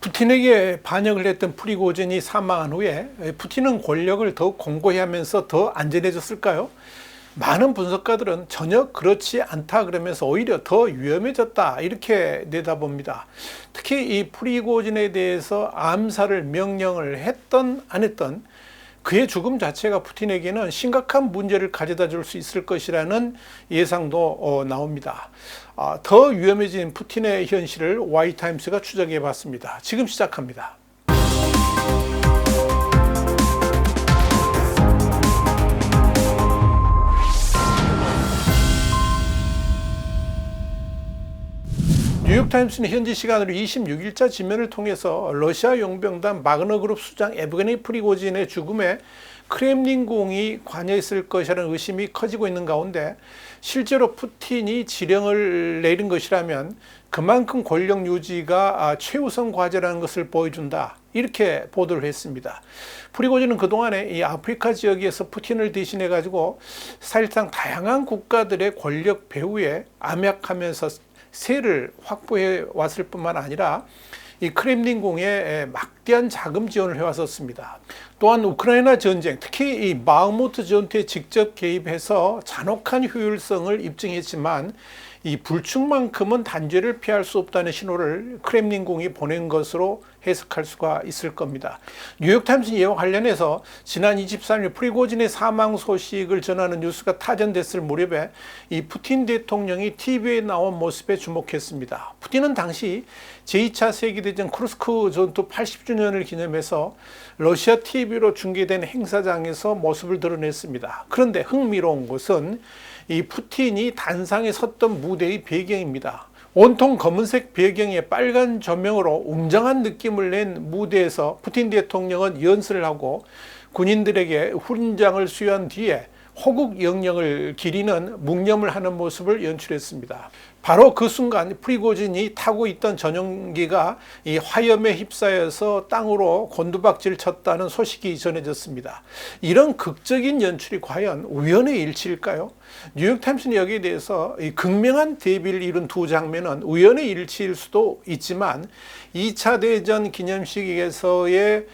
푸틴에게 반역을 했던 프리고진이 사망한 후에 푸틴은 권력을 더 공고히 하면서 더 안전해졌을까요? 많은 분석가들은 전혀 그렇지 않다 그러면서 오히려 더 위험해졌다 이렇게 내다봅니다. 특히 이 프리고진에 대해서 암살을 명령을 했던 안 했던 그의 죽음 자체가 푸틴에게는 심각한 문제를 가져다 줄 수 있을 것이라는 예상도 나옵니다. 더 위험해진 푸틴의 현실을 Y타임스가 추적해 봤습니다. 지금 시작합니다. 뉴욕타임스는 현지 시간으로 26일자 지면을 통해서 러시아 용병단 마그너그룹 수장 에브게니 프리고진의 죽음에 크렘린궁이 관여했을 것이라는 의심이 커지고 있는 가운데 실제로 푸틴이 지령을 내린 것이라면 그만큼 권력 유지가 최우선 과제라는 것을 보여준다. 이렇게 보도를 했습니다. 프리고진은 그동안에 이 아프리카 지역에서 푸틴을 대신해 가지고 사실상 다양한 국가들의 권력 배후에 암약하면서 세를 확보해 왔을 뿐만 아니라 이 크렘린궁에 막대한 자금 지원을 해왔었습니다. 또한 우크라이나 전쟁, 특히 이 바흐무트 전투에 직접 개입해서 잔혹한 효율성을 입증했지만 이 불충만큼은 단죄를 피할 수 없다는 신호를 크렘린궁이 보낸 것으로 해석할 수가 있을 겁니다. 뉴욕타임스 이와 관련해서 지난 23일 프리고진의 사망 소식을 전하는 뉴스가 타전됐을 무렵에 이 푸틴 대통령이 TV에 나온 모습에 주목했습니다. 푸틴은 당시 제2차 세계대전 쿠르스크 전투 80주년을 기념해서 러시아 TV로 중계된 행사장에서 모습을 드러냈습니다. 그런데 흥미로운 것은 이 푸틴이 단상에 섰던 무대의 배경입니다. 온통 검은색 배경에 빨간 조명으로 웅장한 느낌을 낸 무대에서 푸틴 대통령은 연설을 하고 군인들에게 훈장을 수여한 뒤에 호국 영령을 기리는 묵념을 하는 모습을 연출했습니다. 바로 그 순간 프리고진이 타고 있던 전용기가 이 화염에 휩싸여서 땅으로 곤두박질 쳤다는 소식이 전해졌습니다. 이런 극적인 연출이 과연 우연의 일치일까요? 뉴욕타임스는 여기에 대해서 이 극명한 대비를 이룬 두 장면은 우연의 일치일 수도 있지만 2차 대전 기념식에서의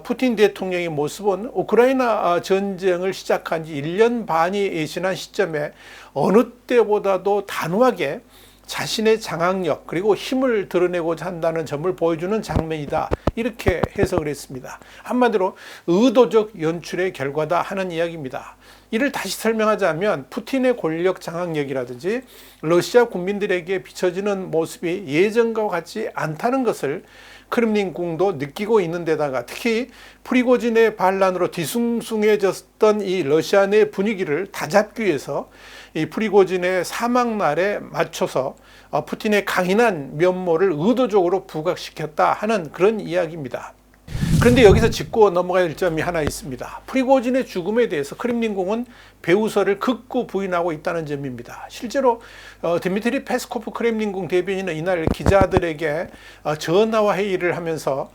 푸틴 대통령의 모습은 우크라이나 전쟁을 시작한 지 1년 반이 지난 시점에 어느 때보다도 단호하게 자신의 장악력 그리고 힘을 드러내고자 한다는 점을 보여주는 장면이다. 이렇게 해석을 했습니다. 한마디로 의도적 연출의 결과다 하는 이야기입니다. 이를 다시 설명하자면 푸틴의 권력 장악력이라든지 러시아 국민들에게 비춰지는 모습이 예전과 같지 않다는 것을 크렘린궁도 느끼고 있는 데다가 특히 프리고진의 반란으로 뒤숭숭해졌던 이 러시아 내 분위기를 다잡기 위해서 이 프리고진의 사망날에 맞춰서 푸틴의 강인한 면모를 의도적으로 부각시켰다 하는 그런 이야기입니다. 그런데 여기서 짚고 넘어가야 할 점이 하나 있습니다. 프리고진의 죽음에 대해서 크렘린궁은 배후설을 극구 부인하고 있다는 점입니다. 실제로 드미트리 페스코프 크렘린궁 대변인은 이날 기자들에게 전화와 회의를 하면서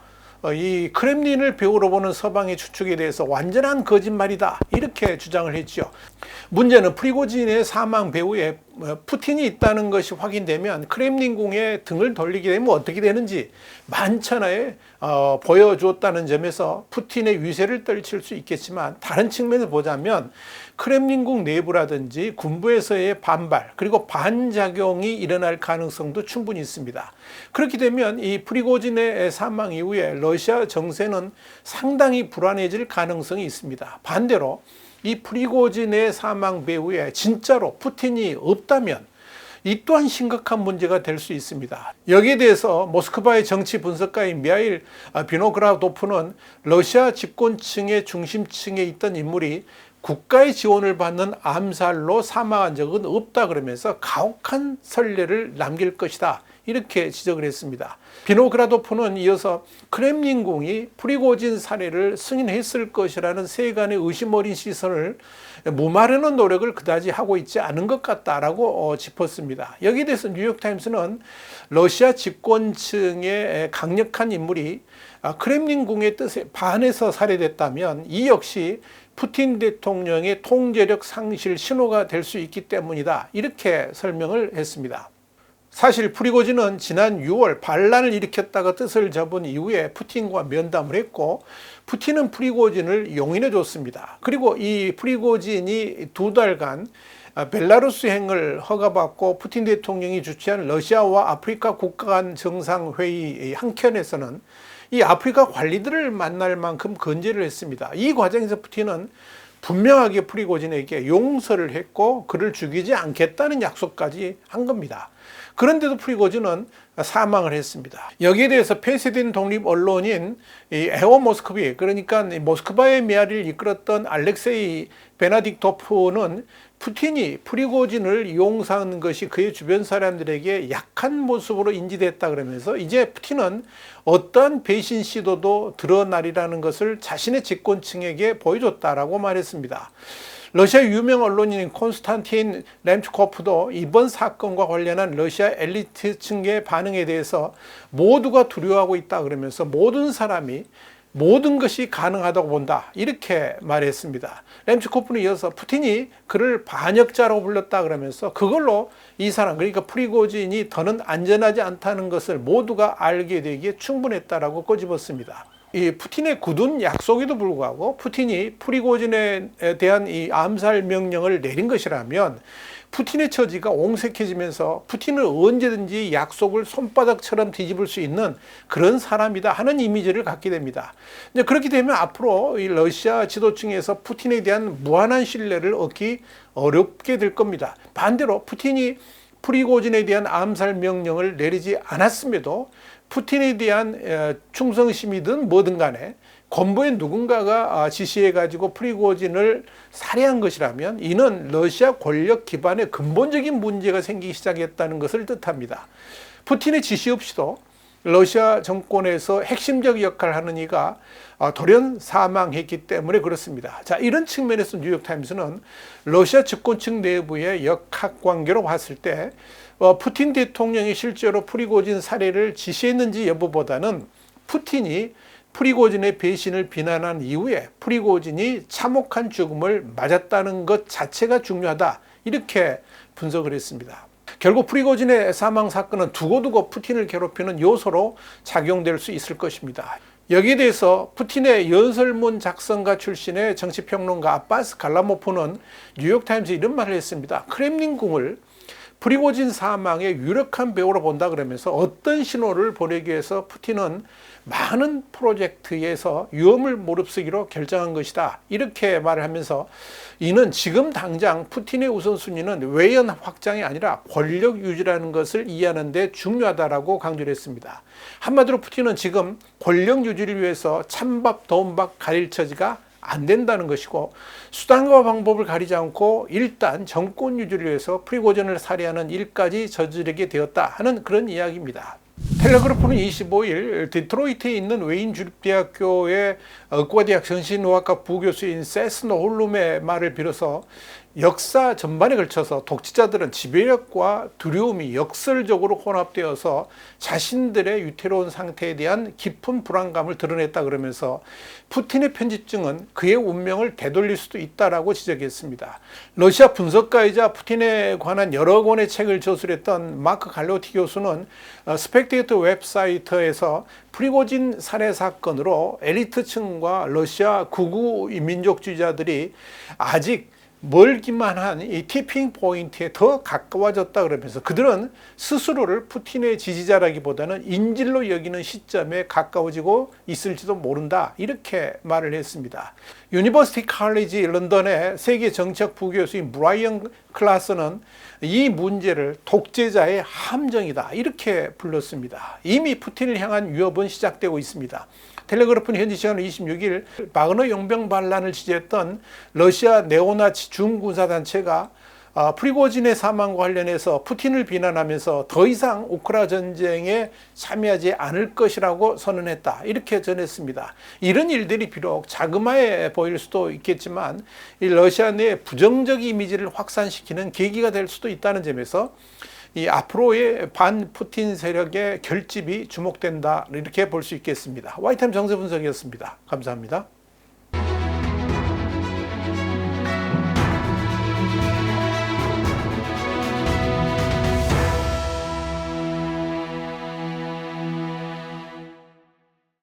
이 크렘린을 배후로 보는 서방의 추측에 대해서 완전한 거짓말이다 이렇게 주장을 했죠. 문제는 프리고진의 사망 배후에 푸틴이 있다는 것이 확인되면 크렘린궁에 등을 돌리게 되면 어떻게 되는지 만천하에 보여주었다는 점에서 푸틴의 위세를 떨칠 수 있겠지만 다른 측면에서 보자면 크렘린궁 내부라든지 군부에서의 반발 그리고 반작용이 일어날 가능성도 충분히 있습니다. 그렇게 되면 이 프리고진의 사망 이후에 러시아 정세는 상당히 불안해질 가능성이 있습니다. 반대로 이 프리고진의 사망 배후에 진짜로 푸틴이 없다면 이 또한 심각한 문제가 될 수 있습니다. 여기에 대해서 모스크바의 정치 분석가인 미하일 비노그라도프는 러시아 집권층의 중심층에 있던 인물이 국가의 지원을 받는 암살로 사망한 적은 없다 그러면서 가혹한 선례를 남길 것이다. 이렇게 지적을 했습니다. 비노그라도프는 이어서 크렘린궁이 프리고진 살해를 승인했을 것이라는 세간의 의심 어린 시선을 무마하려는 노력을 그다지 하고 있지 않은 것 같다라고 짚었습니다. 여기에 대해서 뉴욕타임스는 러시아 집권층의 강력한 인물이 크렘린궁의 뜻에 반해서 살해됐다면 이 역시 푸틴 대통령의 통제력 상실 신호가 될 수 있기 때문이다. 이렇게 설명을 했습니다. 사실 프리고진은 지난 6월 반란을 일으켰다가 뜻을 접은 이후에 푸틴과 면담을 했고, 푸틴은 프리고진을 용인해 줬습니다. 그리고 이 프리고진이 2달간 벨라루스행을 허가받고 푸틴 대통령이 주최한 러시아와 아프리카 국가 간 정상회의 한켠에서는 이 아프리카 관리들을 만날 만큼 건재를 했습니다. 이 과정에서 푸틴은 분명하게 프리고진에게 용서를 했고 그를 죽이지 않겠다는 약속까지 한 겁니다. 그런데도 프리고진은 사망을 했습니다. 여기에 대해서 폐쇄된 독립 언론인 에어 모스크비, 그러니까 모스크바의 메아리를 이끌었던 알렉세이 베나딕토프는 푸틴이 프리고진을 용서하는 것이 그의 주변 사람들에게 약한 모습으로 인지됐다 그러면서 이제 푸틴은 어떠한 배신 시도도 드러나리라는 것을 자신의 집권층에게 보여줬다라고 말했습니다. 러시아 유명 언론인 콘스탄틴 렘츠코프도 이번 사건과 관련한 러시아 엘리트층의 반응에 대해서 모두가 두려워하고 있다 그러면서 모든 사람이 모든 것이 가능하다고 본다, 이렇게 말했습니다. 렘츠코프는 이어서 푸틴이 그를 반역자라고 불렀다 그러면서 그걸로 이 사람, 그러니까 프리고진이 더는 안전하지 않다는 것을 모두가 알게 되기에 충분했다라고 꼬집었습니다. 이 푸틴의 굳은 약속에도 불구하고 푸틴이 프리고진에 대한 이 암살 명령을 내린 것이라면 푸틴의 처지가 옹색해지면서 푸틴은 언제든지 약속을 손바닥처럼 뒤집을 수 있는 그런 사람이다 하는 이미지를 갖게 됩니다. 이제 그렇게 되면 앞으로 이 러시아 지도층에서 푸틴에 대한 무한한 신뢰를 얻기 어렵게 될 겁니다. 반대로 푸틴이 프리고진에 대한 암살 명령을 내리지 않았음에도 푸틴에 대한 충성심이든 뭐든 간에 건보의 누군가가 지시해가지고 프리고진을 살해한 것이라면 이는 러시아 권력 기반에 근본적인 문제가 생기기 시작했다는 것을 뜻합니다. 푸틴의 지시 없이도 러시아 정권에서 핵심적 역할을 하는 이가 돌연 사망했기 때문에 그렇습니다. 자, 이런 측면에서 뉴욕타임스는 러시아 집권층 내부의 역학관계로 봤을 때 푸틴 대통령이 실제로 프리고진 살해를 지시했는지 여부보다는 푸틴이 프리고진의 배신을 비난한 이후에 프리고진이 참혹한 죽음을 맞았다는 것 자체가 중요하다, 이렇게 분석을 했습니다. 결국 프리고진의 사망 사건은 두고두고 푸틴을 괴롭히는 요소로 작용될 수 있을 것입니다. 여기에 대해서 푸틴의 연설문 작성가 출신의 정치평론가 아바스 갈라모프는 뉴욕타임스에 이런 말을 했습니다. 크렘린궁을 프리고진 사망의 유력한 배우로 본다 그러면서 어떤 신호를 보내기 위해서 푸틴은 많은 프로젝트에서 위험을 무릅쓰기로 결정한 것이다, 이렇게 말을 하면서 이는 지금 당장 푸틴의 우선순위는 외연 확장이 아니라 권력 유지라는 것을 이해하는 데 중요하다라고 강조를 했습니다. 한마디로 푸틴은 지금 권력 유지를 위해서 찬밥 더운 밥 가릴 처지가 안 된다는 것이고, 수단과 방법을 가리지 않고 일단 정권 유지를 위해서 프리고진을 살해하는 일까지 저지르게 되었다 하는 그런 이야기입니다. 텔레그래프는 25일 디트로이트에 있는 웨인 주립대학교의 의과대학 정신의학과 부교수인 세스 노홀룸의 말을 빌어서 역사 전반에 걸쳐서 독재자들은 지배력과 두려움이 역설적으로 혼합되어서 자신들의 위태로운 상태에 대한 깊은 불안감을 드러냈다 그러면서 푸틴의 편집증은 그의 운명을 되돌릴 수도 있다라고 지적했습니다. 러시아 분석가이자 푸틴에 관한 여러 권의 책을 저술했던 마크 갈로티 교수는 스펙테이터 웹사이트에서 프리고진 살해 사건으로 엘리트층과 러시아 극우 민족주의자들이 아직 멀기만 한 이 티핑 포인트에 더 가까워졌다 그러면서 그들은 스스로를 푸틴의 지지자라기보다는 인질로 여기는 시점에 가까워지고 있을지도 모른다, 이렇게 말을 했습니다. 유니버시티 칼리지 런던의 세계 정책 부교수인 브라이언 클라스는 이 문제를 독재자의 함정이다, 이렇게 불렀습니다. 이미 푸틴을 향한 위협은 시작되고 있습니다. 텔레그래프는 현지 시간 26일 바그너 용병 반란을 지지했던 러시아 네오나치 중군사단체가 프리고진의 사망과 관련해서 푸틴을 비난하면서 더 이상 우크라이나 전쟁에 참여하지 않을 것이라고 선언했다, 이렇게 전했습니다. 이런 일들이 비록 자그마해 보일 수도 있겠지만 이 러시아 내 부정적 이미지를 확산시키는 계기가 될 수도 있다는 점에서 이 앞으로의 반 푸틴 세력의 결집이 주목된다, 이렇게 볼 수 있겠습니다. 와이타임 정세 분석이었습니다. 감사합니다.